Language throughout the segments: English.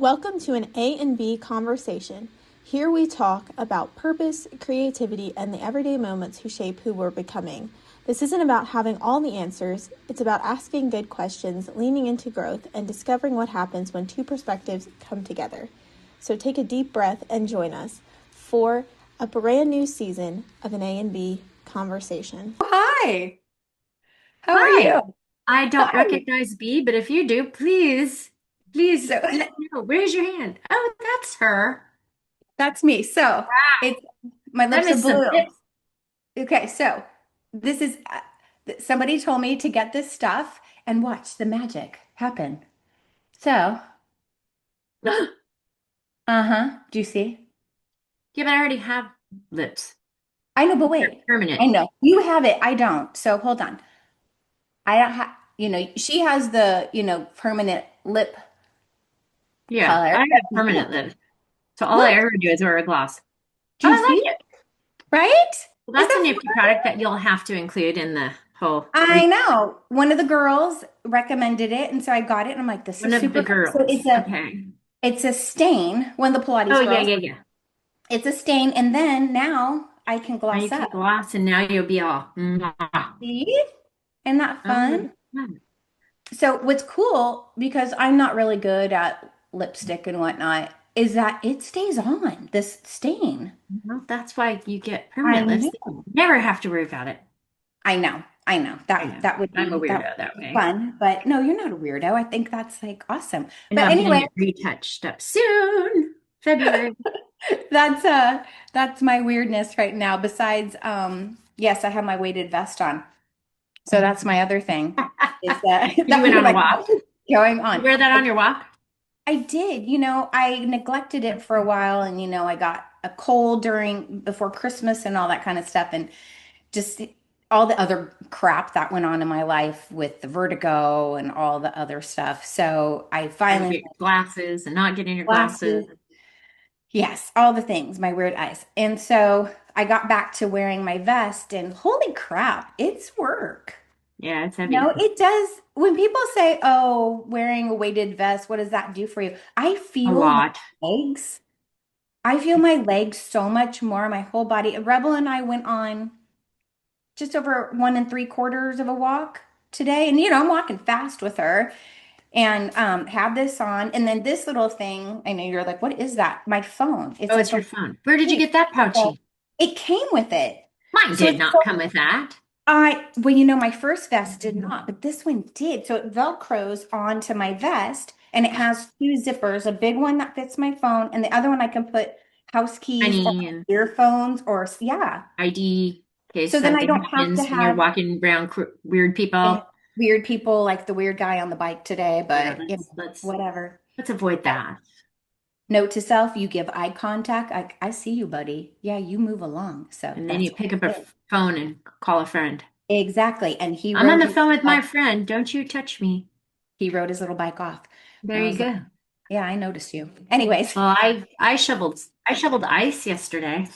Welcome to an A and B conversation. Here we talk about purpose, creativity, and the everyday moments who shape who we're becoming. This isn't about having all the answers, it's about asking good questions, leaning into growth, and discovering what happens when two perspectives come together. So take a deep breath and join us for a brand new season of an A and B conversation. Hi, how are Hi, you? I don't Hi. recognize B, but if you do, please So let me know. Raise your hand. Oh, that's her. that's me. So it's my That lips are is some blue. lips. Okay, so this is somebody told me to get this stuff and watch the magic happen. So, uh-huh. Do you see? Yeah, but I already have lips. I know, but They're wait. I permanent. know. You have it. I don't. So hold on. I don't have, she has the, permanent lip Yeah, color. I have permanent lips. So all I Look, ever do is wear a gloss. do Oh, you I see? like it. Right? Well, Is that's a that nifty product that you'll have to include in the whole I know. One of the girls recommended it, and so I got it, and I'm like, this one is of the super fun. So girls. Okay. it's a stain, one of the Oh, Pilates yeah, girls. yeah, yeah. It's a stain, and then now I can Now you gloss can up. gloss and now you'll be all, mwah. See? Isn't that Oh my fun? God. So what's cool, because I'm not really good at lipstick and whatnot, is that it stays on, this stain. Well, that's why you get I permanent lips. know. You never have to worry about it. I know. I know. I That know. that would I'm a be that would weirdo that be way. fun. But no, you're not a weirdo. I think that's like awesome. I know But I'm gonna anyway, get retouched up soon. February. That's that's my weirdness right now. Besides, yes, I have my weighted vest on. So that's my other thing is that You that went you're on a like, walk. what is going You on? wear that I, on your walk? I did, I neglected it for a while and I got a cold during before Christmas and all that kind of stuff and just all the other crap that went on in my life with the vertigo and all the other stuff. So I Trying to finally get your glasses and not getting your glasses. glasses. Yes, all the things, my weird eyes. And so I got back to wearing my vest, and holy crap, it's work. Yeah, it's No, heavy. it does. When people say, "Oh, wearing a weighted vest, what does that do for you?" I A feel my lot. legs. I feel my legs so much more, my whole body. Rebel and I went on just over 1 3/4 of a walk today. And, I'm walking fast with her and had this on. And then this little thing, I know you're like, what is that? My phone. It's Oh, like it's a your phone. Where did you case. get that So pouchy? it came with it. Mine So did it's not so come with that. well, my first vest did not, but this one did. So it Velcros onto my vest and it has two zippers, a big one that fits my phone, and the other one I can put house keys or Honey and earphones or yeah. ID in case So then I something don't have to happens and you're have walking around weird and people. weird people like the weird guy on the bike today, Yeah, but let's whatever. let's avoid that. Note to self, you give eye contact. I see you, buddy. Yeah, you move along. So And then that's you what pick up I a did. phone and call a friend. Exactly. And he I'm on rode the his phone with my bike. friend. Don't you touch me. He rode his little bike off. And There I you was like, go. yeah, I noticed you. Anyways. Well, I shoveled ice yesterday.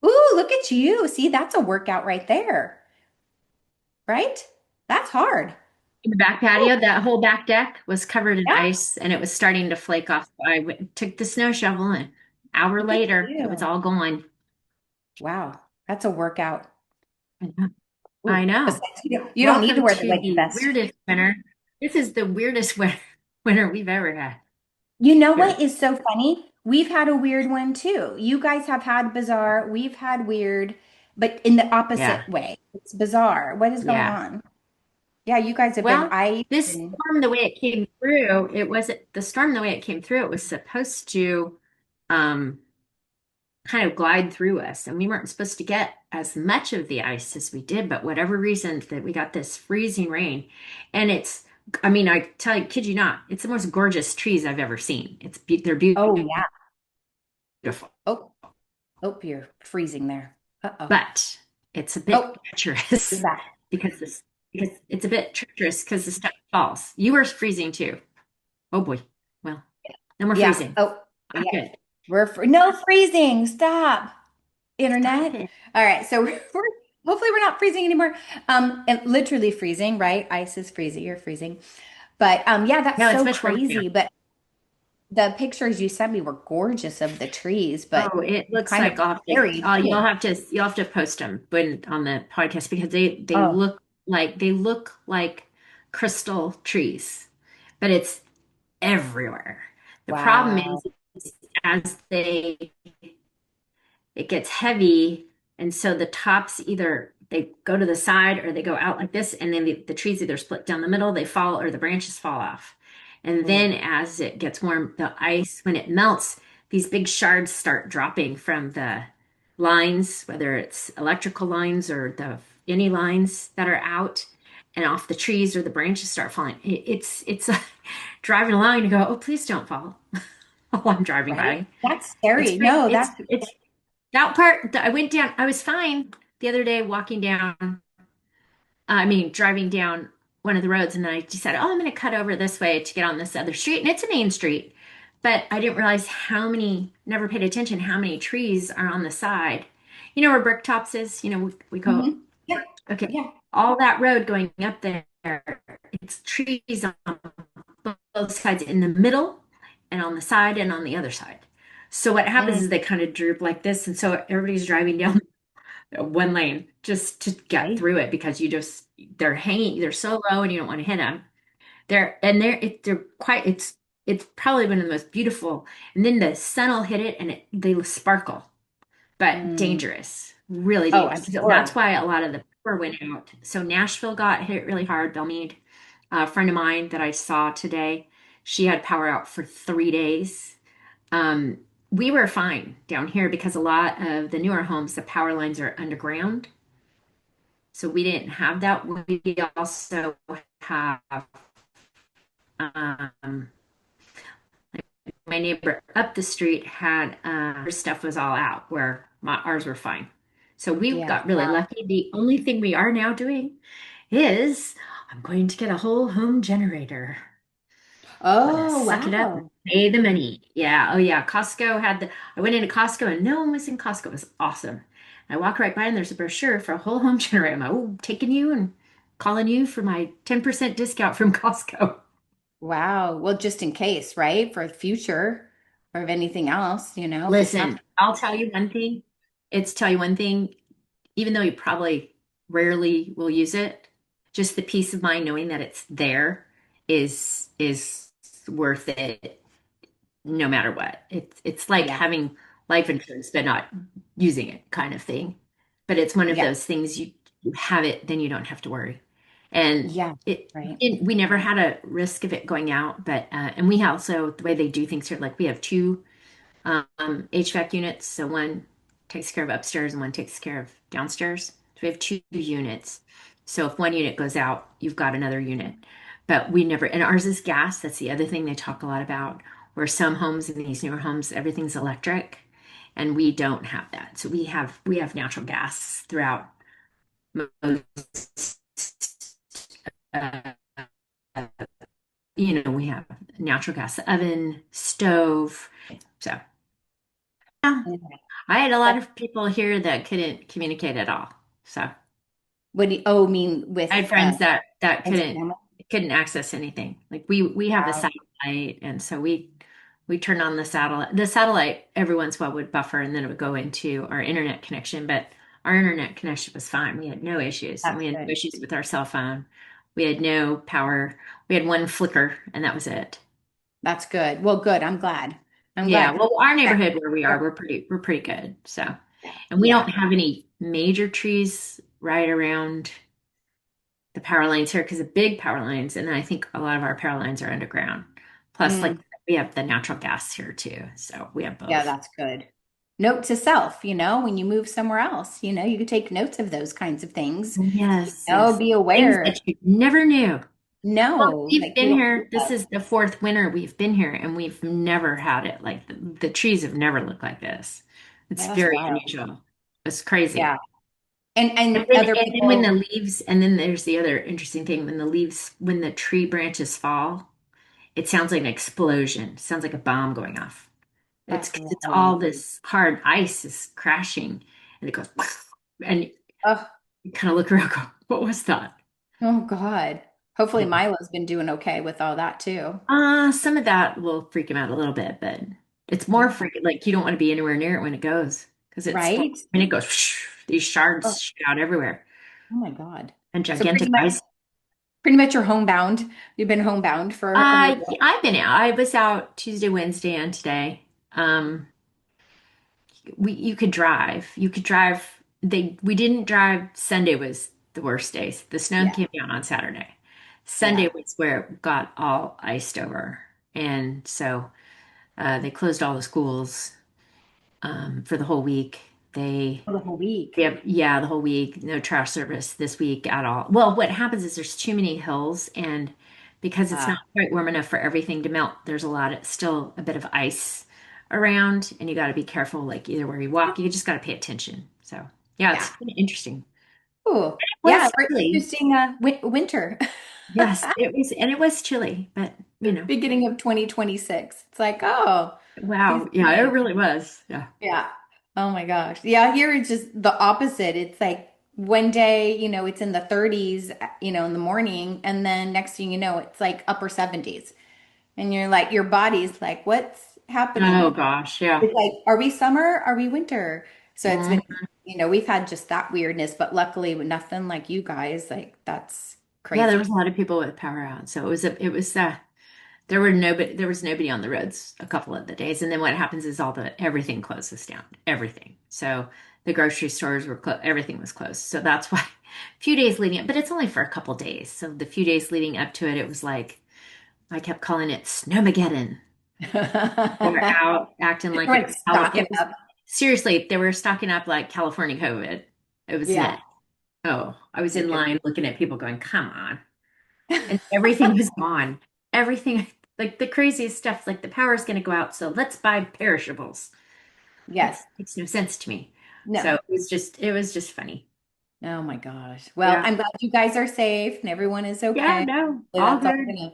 Ooh, look at you. See, that's a workout right there, right? That's hard. In the back Ooh, patio, that whole back deck was covered in yeah. ice and it was starting to flake off. Took the snow shovel and an hour Look at later it was you. all gone. Wow. That's a workout. I know. I Ooh. know. Besides, you don't need to Welcome wear the to weighted the vest. weirdest winter. This is the weirdest winter we've ever had You know here. what is so funny? We've had a weird one too. You guys have had bizarre, we've had weird, but in the Yeah. opposite way. It's bizarre. What is going Yeah. on? Yeah, you guys have been Well, ice this and storm, the way it came through, it wasn't the storm, the way it came through, it was supposed to um, kind of glide through us. And we weren't supposed to get as much of the ice as we did, but whatever reason that we got this freezing rain. And I mean, I tell you, kid you not, it's the most gorgeous trees I've ever seen. They're oh yeah. beautiful, Oh, oh, you're freezing there. Uh-oh. but it's a bit Oh, you're treacherous back. because it's a bit treacherous because the stuff falls. You were freezing too. Oh boy. Well, no more Yeah. freezing. Oh, I'm yeah. good. No freezing. Stop. Stop Internet. it. All right. So hopefully we're not freezing anymore. And literally freezing, right? Ice is freezing. You're freezing. But yeah, that's No, it's so much warmer now. crazy. But the pictures you sent me were gorgeous of the trees, but Oh, it looks kind of like I'll have to, scary too. you'll have to post them when on the podcast because they Oh, look like crystal trees, but it's everywhere. The problem wow. is as it gets heavy, and so the tops either they go to the side or they go out like this, and then the trees either split down the middle, they fall, or the branches fall off. And Mm, then as it gets warm, the ice, when it melts, these big shards start dropping from the lines, whether it's electrical lines or the any lines that are out and off the trees or the branches start falling. It's driving along and you go, oh, please don't fall while I'm driving right? by. That's scary. No, that's It's that part, I went down, I was fine the other day walking down, driving down one of the roads, and I decided, oh, I'm going to cut over this way to get on this other street. And it's a main street, but I didn't realize never paid attention how many trees are on the side. You know where Bricktops is? We go, hmm. Yeah. okay, Yeah. all that road going up there, it's trees on both sides in the middle and on the side and on the other side. So what happens Mm, is they kind of droop like this, and so everybody's driving down one lane just to get right. through it because they're hanging, they're so low and you don't want to hit them. They're quite, it's probably one of the most beautiful. And then the sun will hit it and they sparkle, but Mm. dangerous, really Oh, dangerous. I'm So that's sure. why a lot of the power went out. So Nashville got hit really hard. Belmead, a friend of mine that I saw today, she had power out for 3 days. Um, we were fine down here because a lot of the newer homes, the power lines are underground. So we didn't have that. We also have um, my neighbor up the street had her stuff was all out where ours were fine. So we Yeah. got really Wow. lucky. The only thing we are now doing is I'm going to get a whole home generator. Gonna Oh, suck it up and wow. pay the money. Yeah. Oh yeah. I went into Costco and no one was in Costco. It was awesome. I walk right by and there's a brochure for a whole home generator. I'm like, oh, taking you and calling you for my 10% discount from Costco. Wow. Well, just in case, right? For the future or if anything else, if this Listen, happens. I'll tell you one thing. Tell you one thing, even though you probably rarely will use it, just the peace of mind knowing that it's there is worth it no matter what. It's like Yeah. having life insurance but not using it kind of thing. But it's one of Yeah. those things you have it, then you don't have to worry. And Yeah. Right. we never had a risk of it going out, but and we also the way they do things here, like we have two HVAC units. So one takes care of upstairs and one takes care of downstairs. So we have two units. So if one unit goes out, you've got another unit. But we never, and ours is gas. That's the other thing they talk a lot about, where some homes in these newer homes, everything's electric, and we don't have that. So we have natural gas throughout most, uh, we have natural gas oven, stove. So yeah. Okay. I had a lot That's of people here that couldn't communicate at all. So what do you, oh, mean I had with friends that friends and family? couldn't access anything. Like we have a Wow. satellite, and so we turned on the satellite. The satellite every once in a while would buffer, and then it would go into our internet connection. But our internet connection was fine. We had no issues, and That's we had no good. issues with our cell phone. We had no power. We had one flicker, and that was it. That's good. Well, good. I'm glad. I'm Yeah, glad. well, our Okay. neighborhood where we are, we're pretty good. So, and we don't Yeah. have any major trees right around the power lines here because the big power lines, and I think a lot of our power lines are underground. Plus, like Mm, we have the natural gas here too, so we have yeah, both. that's good. Note to self, when you move somewhere else, you can take notes of those kinds of things. Yes, yes, Be things aware. that you never knew. Well, No, we've like you been don't think here. This of. is the fourth winter we've been here, and we've never had it like the trees have never looked like this. It's Yeah, that's very wild. unusual. It's crazy. Yeah. And other And then when the people, leaves, and then there's the other interesting thing when the tree branches fall, it sounds like an explosion. It sounds like a bomb going off. It's that's 'cause it's wild. all this hard ice is crashing and it goes, and Oh, you kind of look around, and go, what was that? oh God. Hopefully Yeah. Milo's been doing okay with all that too. Some of that will freak him out a little bit, but it's more Yeah. freaking like you don't want to be anywhere near it when it goes because Right? it goes these shards Oh, shoot out everywhere oh my God. and So gigantic ice. pretty much you're homebound. You've been homebound for a little bit. I've been out. I was out Tuesday, Wednesday, and today. Um, you could drive. You could drive. We didn't drive. Sunday was the worst days. The snow Yeah. came down on Saturday. Sunday Yeah. was where it got all iced over, and so they closed all the schools for the whole week. For the whole week. Yeah, the whole week. No trash service this week at all. Well, what happens is there's too many hills, and because it's not Ah, quite warm enough for everything to melt, there's still a bit of ice around, and you got to be careful, like either where you walk, you just got to pay attention. So, yeah, it's yeah. been interesting. Ooh. It Yeah, was we're chilly. introducing winter. Yes, it was chilly, but Beginning of 2026. It's like, oh, these wow, yeah, it days. really was. Yeah. Yeah. Oh my gosh. Yeah, here it's just the opposite. It's like one day, it's in the 30s, in the morning, and then next thing you know, it's like upper 70s. And you're like, your body's like, what's Oh happening? gosh, yeah. It's like, are we summer? Are we winter? So it's been, Mhm. we've had just that weirdness, but luckily nothing like you guys. Like, that's Yeah, there was crazy. a lot of people with power out, so it was there was nobody on the roads a couple of the days, and then what happens is everything closes down, everything. So the grocery stores were everything was closed. So that's why a few days leading up, but it's only for a couple days. So the few days leading up to it, it was like I kept calling it Snowmageddon. They were out acting like it Like was stocking It was up. seriously, they were stocking up like California COVID. It was Yeah. nuts. Oh, I was My in goodness. line looking at people going, "Come on." And everything was gone. Everything, like the craziest stuff, like the power's going to go out, so let's buy perishables. Like, Yes. makes no sense to me. So No. it was just funny. Oh my gosh. Well, Yeah. I'm glad you guys are safe and everyone is Yeah, okay. no, Hopefully all that's all good. gonna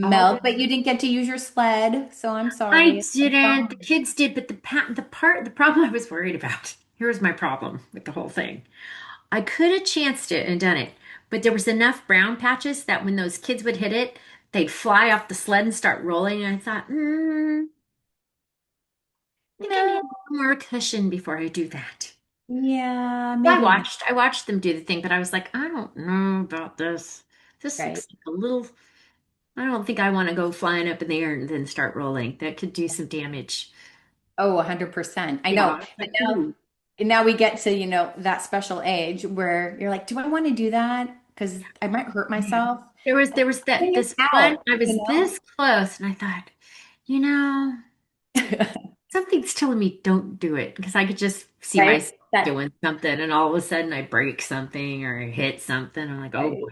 All melt, good. but you didn't get to use your sled, so I'm I sorry. It's didn't. The gone. kids did, but the problem I was worried about. Here was my problem with the whole thing. I could have chanced it and done it, but there was enough brown patches that when those kids would hit it, they'd fly off the sled and start rolling. And I thought, I think I No. need a little more cushion before I do that. Yeah, So maybe not, I watched them do the thing, but I was like, I don't know about this. This right? looks like a little, I don't think I want to go flying up in the air and then start rolling. That could do some damage. Oh, 100%. I know. Yeah, it's And like, ooh. now we get to, that special age where you're like, do I want to do that? Because I might hurt Yeah. myself. There was Then you're this one, out, I was this close and I thought, you know, something's telling me don't do it because I could just see right? myself That, doing something and all of a sudden I break something or I hit something. I'm like, oh right. boy,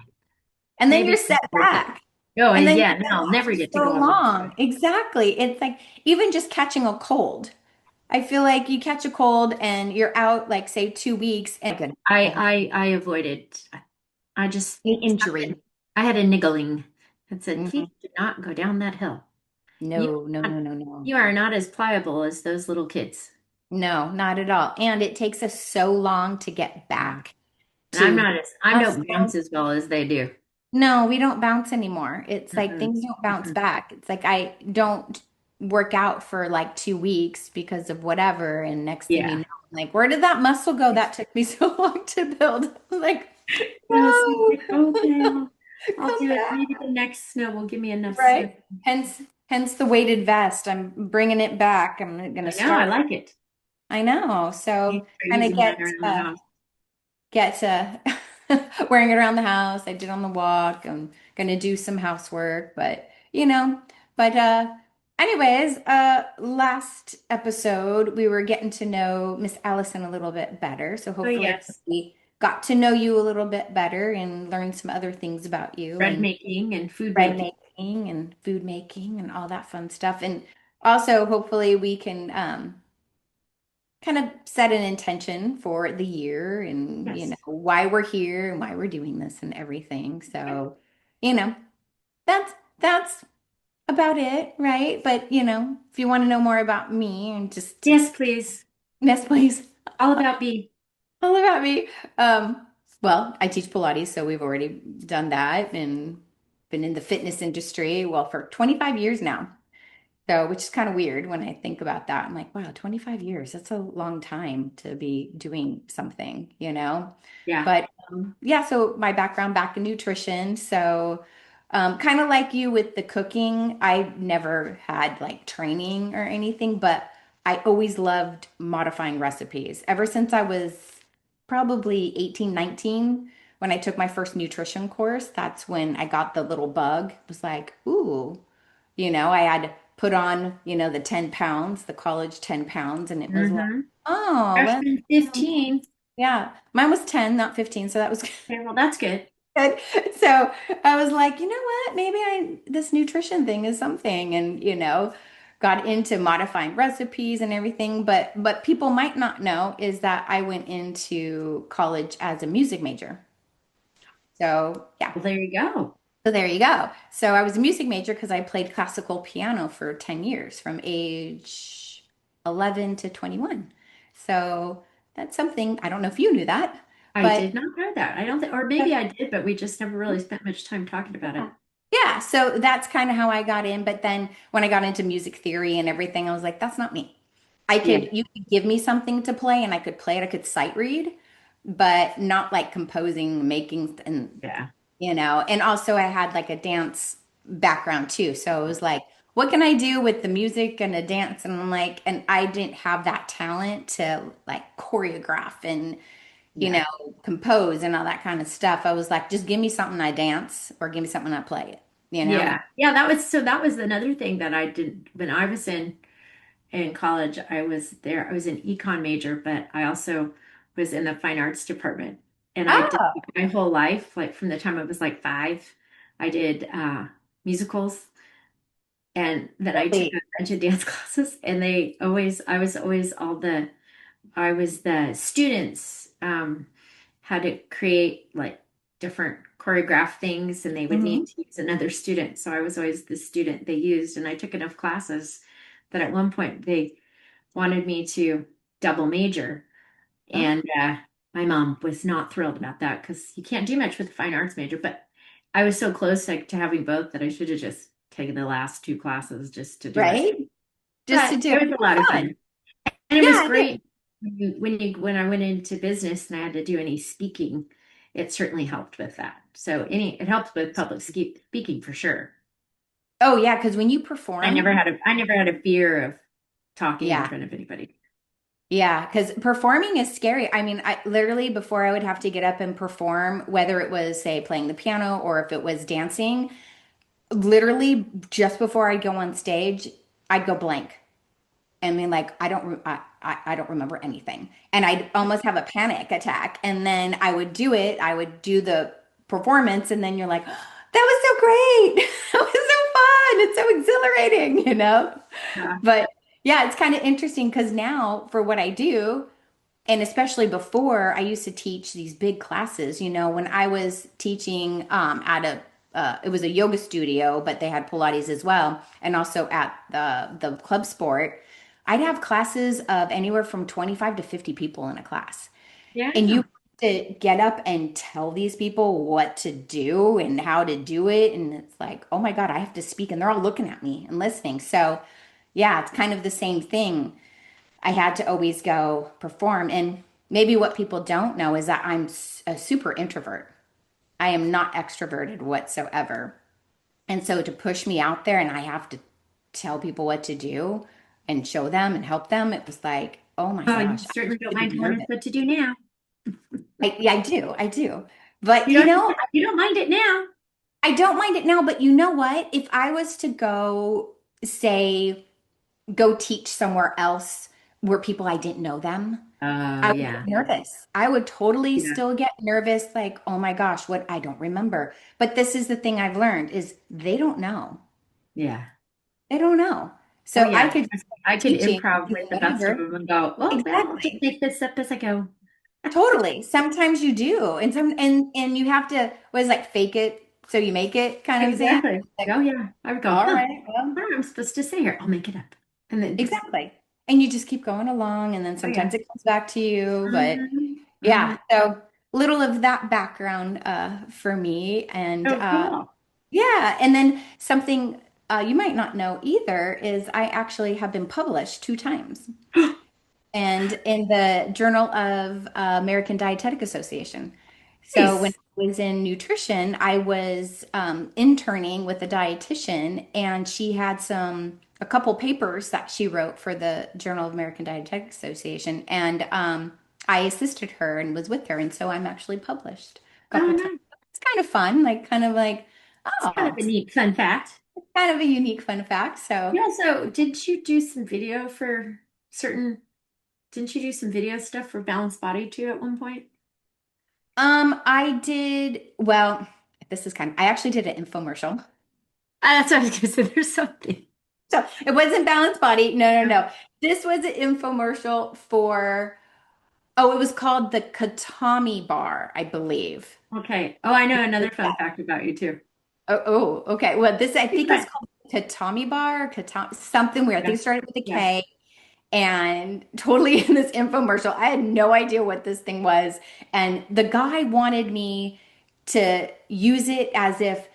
And then maybe you're it's not set worth it. back. Oh, And then yeah, you're and then set I'll back never for get to so go up again. long. Exactly. It's like even just catching a cold. I feel like you catch a cold and you're out like say 2 weeks and good I avoided. I just injury. I had a niggling that said, Mhm. please do not go down that hill. You No, no, no, no, no. you are not as pliable as those little kids. No, not at all. And it takes us so long to get Yeah. back And I'm to not as I don't bounce muscle. as well as they do. No, we don't bounce anymore. It's like Mm-mm. things don't bounce Mm-mm. back. It's like I don't work out for like 2 weeks because of whatever. And next thing you Yeah. know, I'm like, where did that muscle go that took me so long to build? I'm like, Yeah, so it's no, like, okay, I'll come do it. back. Maybe the next snow will give me enough snow. Right? Hence the weighted vest. I'm bringing it back. I'm gonna I know, I start. like it. I know. You So start kind of using mine around the house. get wearing it around the house. I did on the walk. I'm gonna do some housework, but but anyways, last episode we were getting to know Miss Allison a little bit better. So Oh, hopefully yes. we got to know you a little bit better and learned some other things about you Bread and making and food bread making. making and food making and all that fun stuff. And also hopefully we can kind of set an intention for the year and Yes. why we're here and why we're doing this and everything. Okay. So, you know, that's about it, right? But if you want to know more about me and just Yes, please. yes, please, All about me. all about me. Well, I teach Pilates, so we've already done that, and been in the fitness industry, well, for 25 years now. So, which is kind of weird when I think about that. I'm like, wow, 25 years, that's a long time to be doing something, you know? Yeah. But yeah, so my background back in nutrition. So, kind of like you with the cooking, I never had like training or anything, but I always loved modifying recipes. Ever since I was probably 18, 19, when I took my first nutrition course, that's when I got the little bug. It was like, ooh. I had put on, the 10 pounds, the college 10 pounds, and it was like, Mm-hmm. oh, Freshman 15. yeah. Mine was 10, not 15, so that was Okay, well, that's good. good. So I was like, you know what? Maybe this nutrition thing is something, and, got into modifying recipes and everything. But people might not know is that I went into college as a music major. So yeah. Well, there you go. So there you go. So I was a music major because I played classical piano for 10 years from age 11 to 21. So that's something, I don't know if you knew that, I but did not know that. I don't think, or maybe I did, but we just never really spent much time talking about it. yeah. Yeah, so that's kind of how I got in. But then when I got into music theory and everything, I was like, that's not me. Yeah. You could give me something to play and I could play it, I could sight read, but not like composing, making, and Yeah. and also I had like a dance background too. So it was like, what can I do with the music and the dance? And I'm like, and I didn't have that talent to like choreograph and, you Yeah. know, compose and all that kind of stuff. I was like, just give me something I dance or give me something I play it. Yeah. Yeah, that was another thing that I did when I was in college. I was an econ major, but I also was in the fine arts department. And I did Oh, my whole life, like from the time I was like 5, I did musicals, and then I took a really? bunch of dance classes, and I was the students had to create like different choreograph things, and they would need Hmm. to use another student. So I was always the student they used, and I took enough classes that at one point they wanted me to double major. Oh, And my mom was not thrilled about that because you can't do much with a fine arts major. But I was so close to having both that I should have just taken the last 2 classes just to do it. right? Just to But do it it. was a lot of Fun. fun. And it was Yeah, it is. great when I went into business and I had to do any speaking, it certainly helped with that. So it helped with public speaking for sure. Oh, yeah, because when you perform, I never had a fear of talking in yeah. front of anybody. Yeah, because performing is scary. I mean, I literally before I would have to get up and perform, whether it was, say, playing the piano or if it was dancing, literally just before I'd go on stage, I'd go blank. I mean, like I don't remember anything, and I'd almost have a panic attack. And then I would do the performance, and then you're like, that was so great, that was so fun, it's so exhilarating. Yeah. But yeah, it's kind of interesting because now for what I do. And especially before, I used to teach these big classes. When I was teaching at it was a yoga studio, but they had Pilates as well, and also at the club sport. I'd have classes of anywhere from 25 to 50 people in a class, Yeah. and you have to get up and tell these people what to do and how to do it, and it's like, oh my God, I have to speak, and they're all looking at me and listening. So, yeah, it's kind of the same thing. I had to always go perform. And maybe what people don't know is that I'm a super introvert. I am not extroverted whatsoever. And so to push me out there and I have to tell people what to do and show them and help them, it was like, oh my Oh, you gosh, I certainly don't should mind be telling us nervous. what to do now. Yeah, I do. I do. But You don't mind it now. I don't mind it now. But you know what? If I was to go, say, go teach somewhere else where people I didn't know them, Oh, I would yeah. get nervous. I would totally Yeah. still get nervous, like, oh my gosh, what I don't remember. But this is the thing I've learned is they don't know. Yeah. They don't know. Oh, So I yeah. could I be could teaching improv doing with the best of whatever. them and go, oh, well, I'll just Exactly. make this up as I go. Totally. Sometimes you do. And you have to what is like fake it so you make it kind of thing. Exactly. Like, Oh, yeah. I would go, all huh, right, well, what am I supposed to say here? I'll make it up. And then just, exactly. And you just keep going along and then oh, yeah. sometimes it comes back to you, but Mhm. yeah, Mhm. so little of that background for me. And Oh, cool. Yeah, and then something you might not know either is I actually have been published 2 times, and in the Journal of American Dietetic Association. So when Nice. I was in nutrition, I was interning with a dietitian, and she had a couple papers that she wrote for the Journal of American Dietetic Association, and I assisted her and was with her, and so I'm actually published a Oh, couple times. nice. It's kind of fun, like kind of like, It's kind oh, of a neat fun fact. kind of a unique fun fact. So, Yeah, so did you do some video for certain, didn't you do some video stuff for Balanced Body too at one point? I did, well, this is I actually did an infomercial. That's what I was going to say. There's something. So it wasn't Balanced Body. No, no, no. This was an infomercial for, oh, it was called the Katami Bar, I believe. Okay. Oh, I know another fun fact about you too. Okay. Well, this I It's think is fun. called Katami Bar, Katami, something weird. I think Yeah. it started with a Yeah. K. And totally in this infomercial, I had no idea what this thing was. And the guy wanted me to use it as if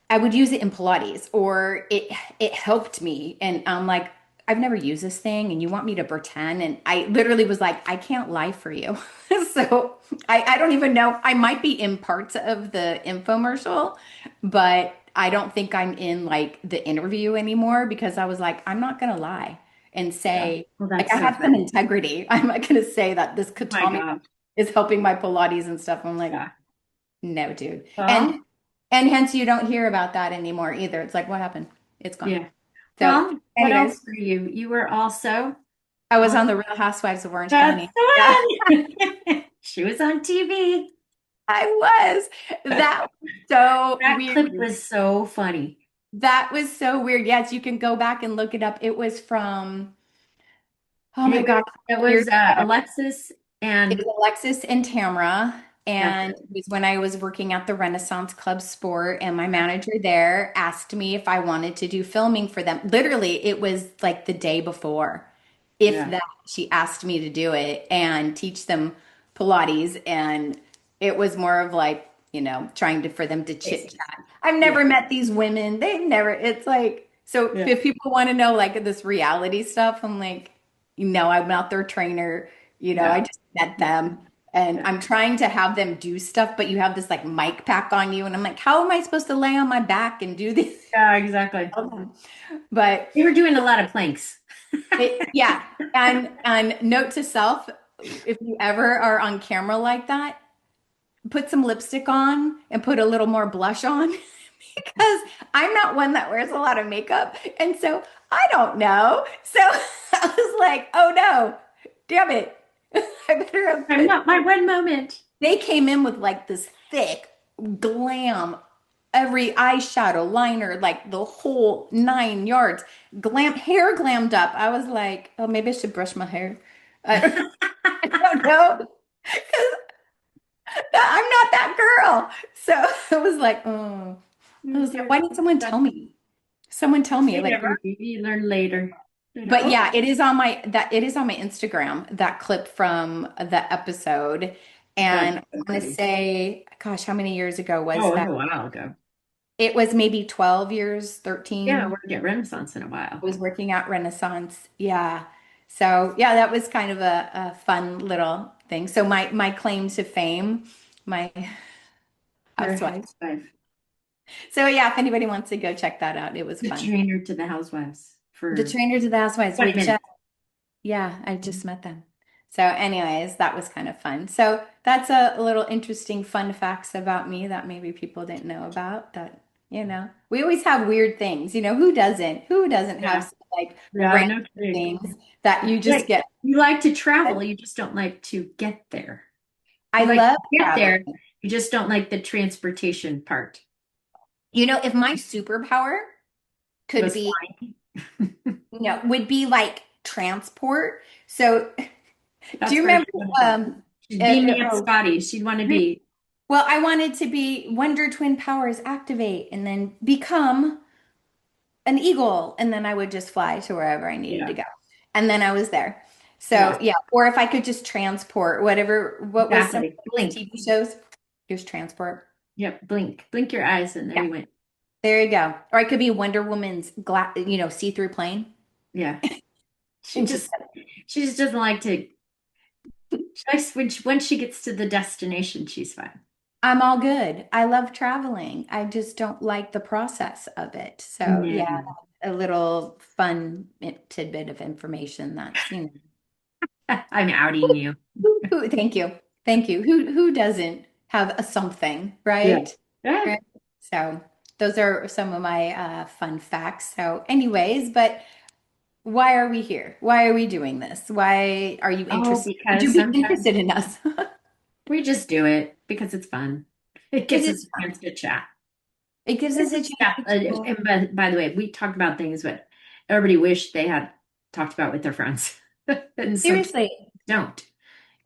I would use it in Pilates or it helped me. And I'm like, I've never used this thing and you want me to pretend. And I literally was like, I can't lie for you. So I don't even know. I might be in parts of the infomercial, but I don't think I'm in like the interview anymore because I was like, I'm not gonna lie and Yeah. say, Well, like that's I so have some funny. integrity. I'm not gonna say that this Oh my Katami God. is helping my Pilates and stuff. I'm like, Yeah. no, dude. Well, And hence you don't hear about that anymore either. It's like, what happened? It's gone. yeah. So, Well, what anyways, else were you? You were also I was on on the Real Housewives of Orange that's County. Yeah, the one. She was on TV. I was. That was so That weird. clip was so funny. That was so weird. Yes, you can go back and look it up. It was from, oh my It was gosh, it years was ago. Alexis It and was Alexis and Tamra. that's And it. it was when I was working at the Renaissance Club Sport, and my manager there asked me if I wanted to do filming for them. Literally, it was like the day before, if Yeah. that, she asked me to do it and teach them Pilates. And it was more of like, trying for them to chit Basics. chat. I've Yeah. never met these women. They've never, it's like, so Yeah. if people want to know like this reality stuff, I'm like, I'm not their trainer. I Yeah. just met them and Yeah. I'm trying to have them do stuff, but you have this like mic pack on you. And I'm like, how am I supposed to lay on my back and do this? Yeah, exactly. But We were doing a lot of planks. yeah. And note to self, if you ever are on camera like that, put some lipstick on and put a little more blush on because I'm not one that wears a lot of makeup. And so I don't know. So I was like, oh no, damn it. I better have I'm put, not my one moment. they came in with like this thick glam, every eyeshadow liner, like the whole 9 yards, glam, hair glammed up. I was like, oh, maybe I should brush my hair. I, I don't know. 'Cause I'm not that girl. So I was like, oh, I was like, why didn't someone tell me? Someone tell me, You like, never, you learn later. but Oh, yeah, it is on my Instagram, that clip from the episode. that's And I so want to funny. say, gosh, how many years ago was Oh, it was that? a while ago. It was maybe 12 years, Yeah, 13. we're at Renaissance in a while. I was working at Renaissance. Yeah. So yeah, that was kind of a fun little thing. So my claim to fame, my You're a housewife. housewife. So yeah, if anybody wants to go check that out, it was The fun. trainer to the housewives The for trainers of the housewives, 20 which minutes. yeah, I just met them. So anyways, that was kind of fun. So that's a little interesting fun facts about me that maybe people didn't know about that, we always have weird things. Who doesn't? Who doesn't have Yeah. some, like Yeah, random no kidding. things that you just Like get? you like to travel, you just don't like to get there. I You like love to get traveling. there, you just don't like the transportation part. If my superpower could Was be, flying. would be like transport. So do That's you where remember, she would have been. um, She'd beam me up, oh, Scotty. She'd want to be. well, I wanted to be Wonder Twin Powers activate and then become an eagle, and then I would just fly to wherever I needed to Yeah. go. And then I was there. So Yes. yeah, or if I could just transport what was some of Exactly. those Blink. TV shows? Just transport. Yep. Blink. Blink your eyes, and there Yeah. you went. There you go. Or it could be Wonder Woman's see-through plane. Yeah. She And just just she just doesn't like to just when she gets to the destination, she's fine. I'm all good. I love traveling. I just don't like the process of it. So yeah, No. a little fun tidbit of information that's. I'm outing you. Thank you. Thank you. Who doesn't have a something, Yeah. right? Yeah. Right. So those are some of my fun facts. So anyways, but why are we here? Why are we doing this? Why are you Oh, interested? Would because you be sometimes interested in us? we just do it because it's fun. It Because gives it's us a chance to chat. it gives us This a is stuff. chance to And by the way, we talked about things that everybody wished they had talked about with their friends, and sometimes seriously. don't.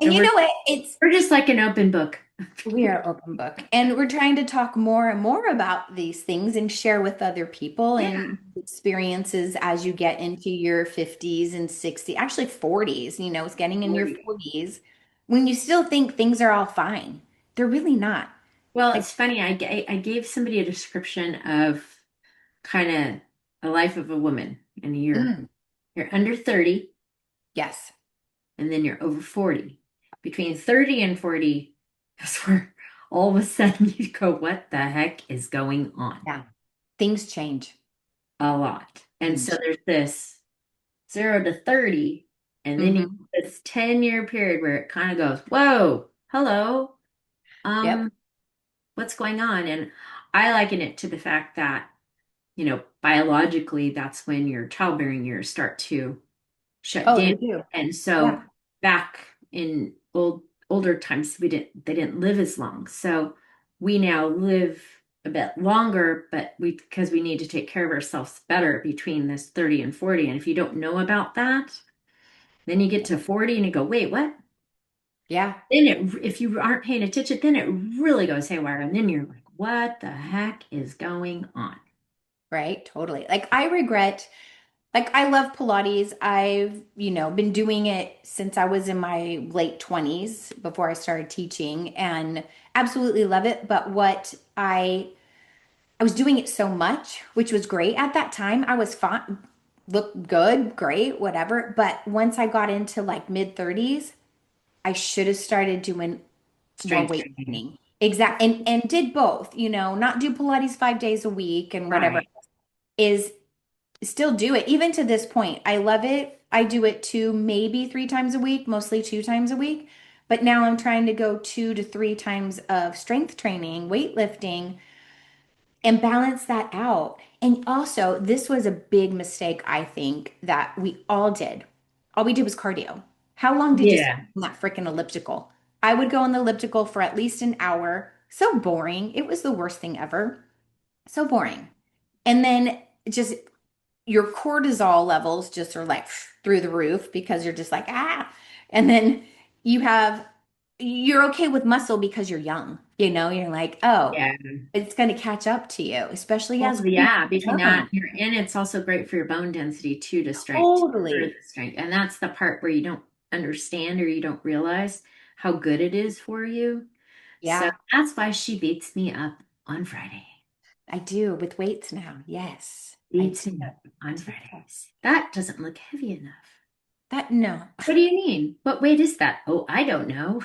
And And you we're know what? It's we're just like an open book. We are open book, and we're trying to talk more and more about these things and share with other people Yeah. and experiences as you get into your 50s and 60s, actually 40s, it's getting in your 40. 40s when you still think things are all fine. They're really not. Well, Like, it's funny. I gave somebody a description of kind of a life of a woman in a year. mm, You're under 30, yes. and then you're over 40. Between 30 and 40 is where all of a sudden you go, what the heck is going on? Yeah. Things change. A lot. And so Change. there's this 0 to 30, and then you Hmm. have this 10-year period where it kind of goes, whoa, hello, Yep. um, what's going on? And I liken it to the fact that, biologically, that's when your childbearing years start to shut Oh, down. they do. And so Yeah. back in older times, they didn't live as long. So we now live a bit longer, but because we need to take care of ourselves better between this 30 and 40. And if you don't know about that, then you get to 40 and you go, wait, what? Yeah. Then if you aren't paying attention, then it really goes haywire. And then you're like, what the heck is going on? Right. Totally. Like I love Pilates. I've been doing it since I was in my late 20s before I started teaching and absolutely love it. But I was doing it so much, which was great at that time. I was fine, looked good, great, whatever. But once I got into like mid 30s, I should have started doing more Strength weight training. training. Exact and did both, not do Pilates 5 days a week and whatever Right. is still do it even to this point. I love it. I do it 2, maybe 3 times a week, mostly 2 times a week. But now I'm trying to go 2 to 3 times of strength training, weightlifting, and balance that out. And also, this was a big mistake, I think, that we all did. All we did was cardio. How long did you spend Yeah. on that freaking elliptical? I would go on the elliptical for at least an hour. So boring. It was the worst thing ever. So boring. And then just your cortisol levels just are like through the roof because you're just like, ah. And then you're okay with muscle because you're young. You're like, oh, Yeah. it's going to catch up to you, especially Well, as women yeah, get between that young. and it's also great for your bone density too, to strength for the Totally. strength. And that's the part where you don't understand or you don't realize how good it is for you. So Yeah, that's why she beats me up on Friday. I do with weights now. Yes, I Beats do. me up I on do that. Fridays. That doesn't look heavy enough. No. What do you mean? What weight is that? Oh, I don't know.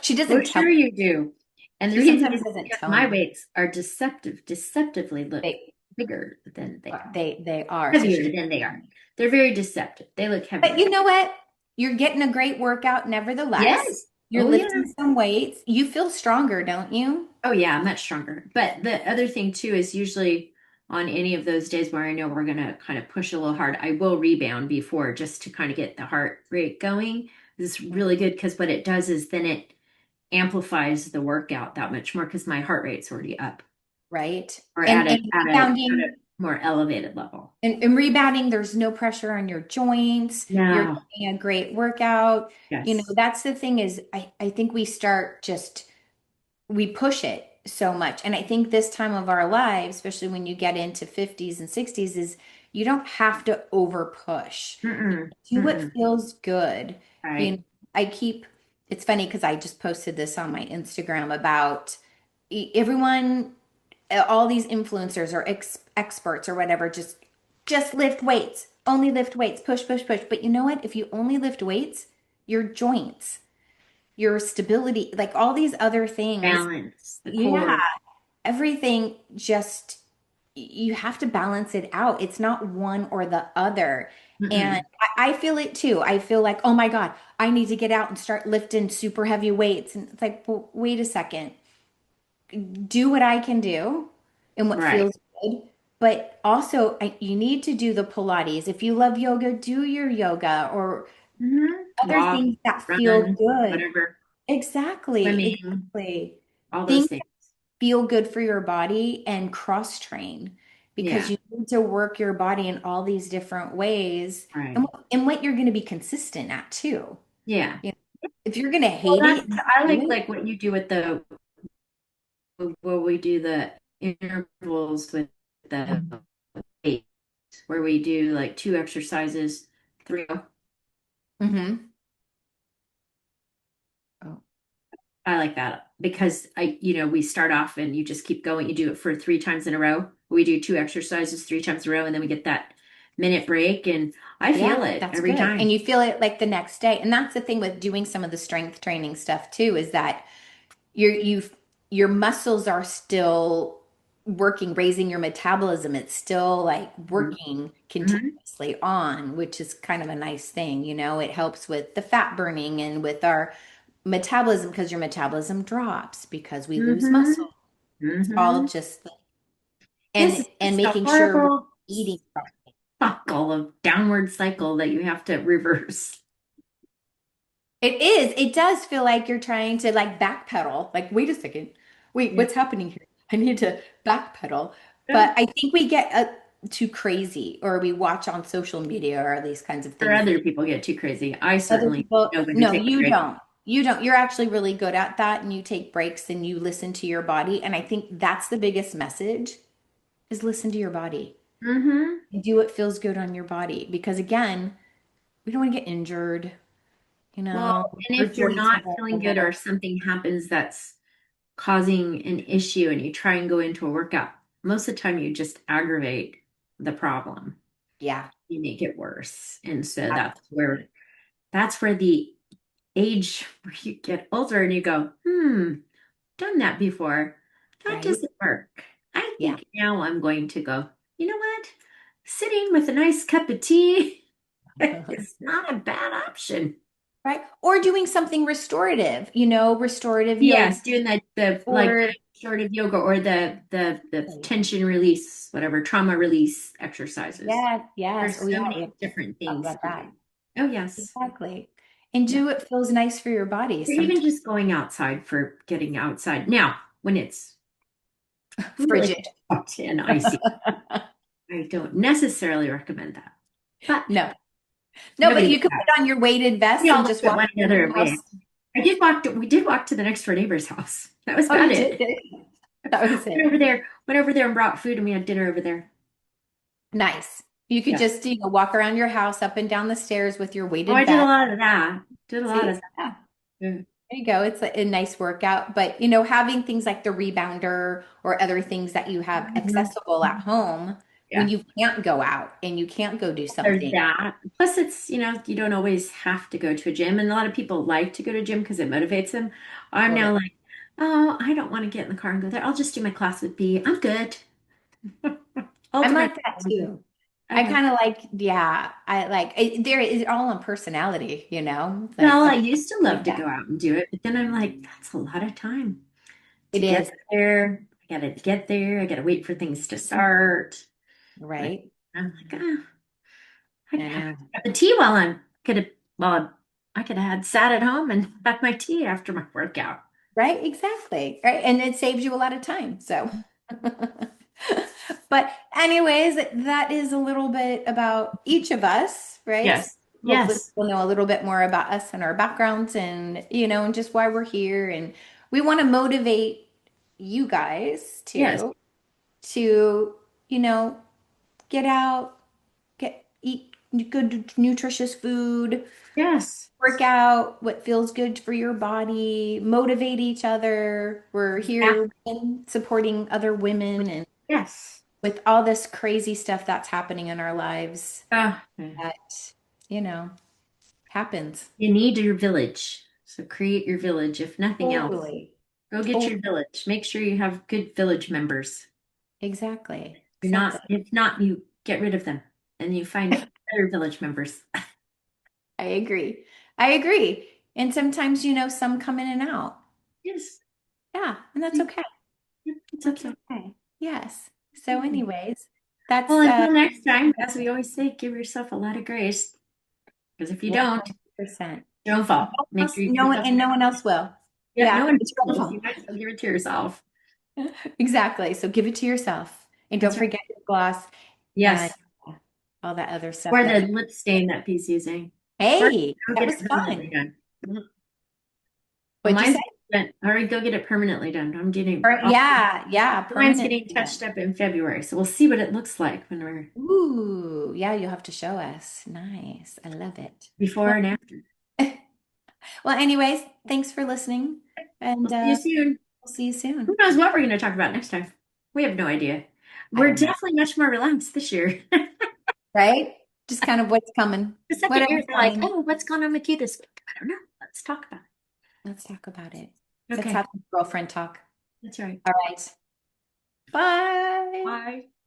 She Oh, doesn't tell sure me. you do. And the She reason sometimes is doesn't because tell my me. weights are deceptively look They bigger than they are. they are. So she Heavier doesn't than they tell are. me. They're very deceptive. They look But heavier. you know what? You're getting a great workout nevertheless. Yes. You're Oh, yeah. lifting some weights. You feel stronger, don't you? Oh, yeah, much stronger. But the other thing, too, is usually on any of those days where I know we're going to kind of push a little hard, I will rebound before just to kind of get the heart rate going. This is really good because what it does is then it amplifies the workout that much more because my heart rate's already up Right? or And at a rebounding more elevated level. and rebounding, there's no pressure on your joints. You're No. getting a great workout. Yes. That's the thing is I think we push it so much. And I think this time of our lives, especially when you get into 50s and 60s, is you don't have to over push. Mm-mm. Do what Mm-mm. feels good. You know, Right. I keep, it's funny because I just posted this on my Instagram about everyone. all these influencers or experts or whatever just lift weights, only lift weights, push, push, push. But you know what? If you only lift weights, your joints, your stability, like all these other things, Balance, the yeah, core. everything just you have to balance it out. It's not one or the other. And Mm-mm. I feel it too. I feel like, oh my God, I need to get out and start lifting super heavy weights. And it's like, well, wait a second, do what I can do and what Right. feels good. But also, you need to do the Pilates. If you love yoga, do your yoga or other Walk, things that feel run, good. whatever, Exactly, swimming, exactly. all those Things things. feel good for your body and cross train because Yeah. you need to work your body in all these different ways and, Right. and what you're going to be consistent at too. Yeah. You know, if you're going to Well, hate it, that's, and I do like it, what you do with the, where we do the intervals with the weight, where we do like two exercises, three. mm-hmm. Oh, I like that because we start off and you just keep going. You do it for 3 times in a row. We do two exercises 3 times in a row, and then we get that minute break, and I feel yeah, it that's every good. And time. you feel it like the next day. And that's the thing with doing some of the strength training stuff too, is that you your muscles are still working, raising your metabolism. It's still like working Mm-hmm. continuously on, which is kind of a nice thing. It helps with the fat burning and with our metabolism because your metabolism drops because we lose Mm-hmm. muscle. It's all Mm-hmm. just Yes, and it's the making sure we're horrible eating properly. cycle of downward cycle that you have to reverse. It is. It does feel like you're trying to like backpedal. Like, wait a second. Wait, Yeah. what's happening here? I need to backpedal. Yeah. But I think we get too crazy or we watch on social media or these kinds of Or things. other people get too crazy. I Other certainly people, know when to no, take a you break. don't. You don't. You're actually really good at that and you take breaks and you listen to your body. And I think that's the biggest message is listen to your body. Mm-hmm. Do what feels good on your body. Because again, we don't want to get injured, Well, and our if you're joints are not feeling good or vulnerable. something happens that's causing an issue and you try and go into a workout, most of the time you just aggravate the problem. Yeah, You make it worse. And so absolutely. that's where the age where you get older and you go, done that before. That Right? doesn't work. I Yeah. think now I'm going to go, you know what? Sitting with a nice cup of tea is not a bad option. Right? Or doing something restorative, restorative yoga Yes, doing the like or restorative yoga or the tension release, whatever, trauma release exercises. yes, yes. There's Oh so yeah, we many have to different talk things about to that. do. Oh, yes. Exactly. And Yeah. do what feels nice for your body. Or even Sometimes just going outside for getting outside. Now, when it's really frigid. hot and icy, I don't necessarily recommend that. But No. No, but nobody you did could that. put on your weighted We vest all and looked just at walk one around another your and house. we did walk to the next door neighbor's house. That was Oh, you about did it. it. That was Went it. over there, went over there and brought food and we had dinner over there. Nice. You could Yeah. just, walk around your house up and down the stairs with your Oh, weighted I did a vest. lot of that. Did a lot of See? that. Yeah. Yeah. There you go. It's a nice workout. But, having things like the rebounder or other things that you have Mhm. accessible at home when Yeah. you can't go out and you can't go do There's something. that. Plus, you don't always have to go to a gym. And a lot of people like to go to a gym because it motivates them. I'm now Totally. like, oh, I don't want to get in the car and go there. I'll just do my class with B. I'm good. I'll I'm do my like that class. too. I Okay. kind of like, yeah, I like there is all on personality, It's like, Well, I okay, used to like love to that. go out and do it, but then I'm like, that's a lot of time to It get is, there. I gotta get there. I gotta wait for things to start. Like, right? I'm like, I could I have know. the tea I could have had sat at home and had my tea after my workout. Right? Exactly. Right. And it saves you a lot of time. So, but anyways, that is a little bit about each of us, right? So Yes. hopefully Yes. we'll know a little bit more about us and our backgrounds and, and just why we're here. And we want to motivate you guys Yes. to, you know, get out, eat. good, nutritious food, Yes. work out what feels good for your body, motivate each other. We're Yeah. here women, supporting other women and Yes. with all this crazy stuff that's happening in our lives Uh, that, you know, happens. you need your village. So create your village, if nothing else. Totally. Go get Totally. your village. Make sure you have good village members. Exactly. You're not, Exactly. if not, you get rid of them and you find better village members. I agree. I agree. And sometimes, some come in and out. Yes. Yeah, and that's okay. It's That's okay. okay. Yes. So, anyways, that's Well, until next time, as we always say, give yourself a lot of grace. Because if you don't, 100%. you don't fall. Make sure you give No one, yourself. and no one else will. Yeah, no Yeah, one it's will. your So you fault. might as well give it to yourself. Exactly. So give it to yourself. And don't That's right. forget your gloss and Yes. all that other stuff Or the that. lip stain that P's using. Or Hey, go that get was it permanently fun. done. Mhm. Well, What'd you say? mine's done. Or go get it permanently done. I'm getting Or, all yeah, yeah, mine's permanent. getting touched up in February. So we'll see what it looks like when we're Ooh, yeah, you'll have to show us. Nice. I love it. before Well, and after. well, anyways, thanks for listening. We'll And see you soon. we'll see you Who soon. knows what we're going to talk about next time? We have no idea. I We're don't know. definitely much more relaxed this year. Right? Just kind of what's coming, The second year, whatever's they're like, coming. oh, what's going on with you this week? I don't know. Let's talk about Let's talk about it. it. Let's Okay. have some girlfriend talk. That's right. All right. Bye. Bye.